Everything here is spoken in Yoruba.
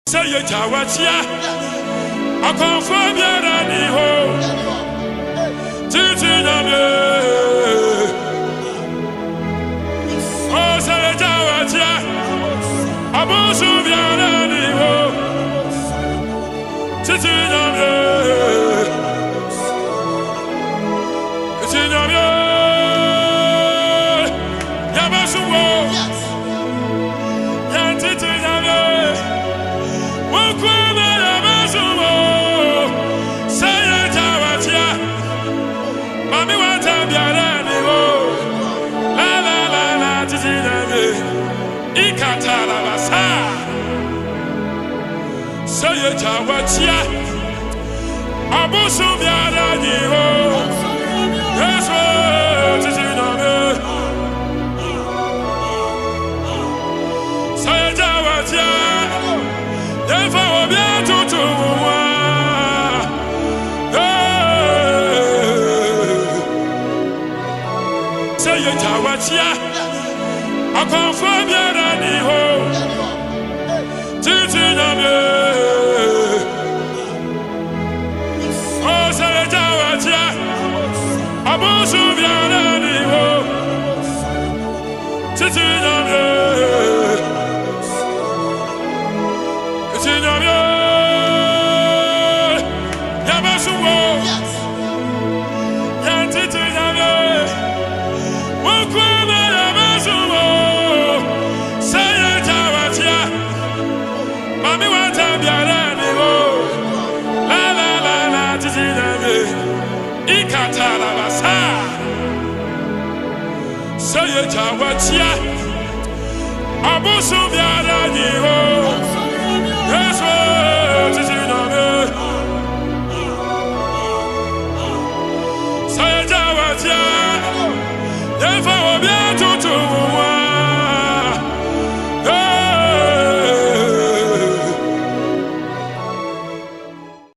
Say you Jawachia, I confirm your nanny home. Titiname, oh, say you Jawachia, I must have your nanny home. Titiname, Titiname, Yabasuo, Yantitiname. Say Jawachia, Abusu Biarani ho. Yes, say Jawachia, never will be to say Jawachia, I confirm Biarani ho. Titiname. Abusu Biarani ho, Titiname, Titiname, Yabasuo, Yantitiname, Wukwame Yabasuo, say Jawachia, Mami wanta Biarani ho, la la la la Titiname. Ikatalabasa. Say Jawachia, Abusu Biarani ho. Yes, Titiname. Say Jawachia.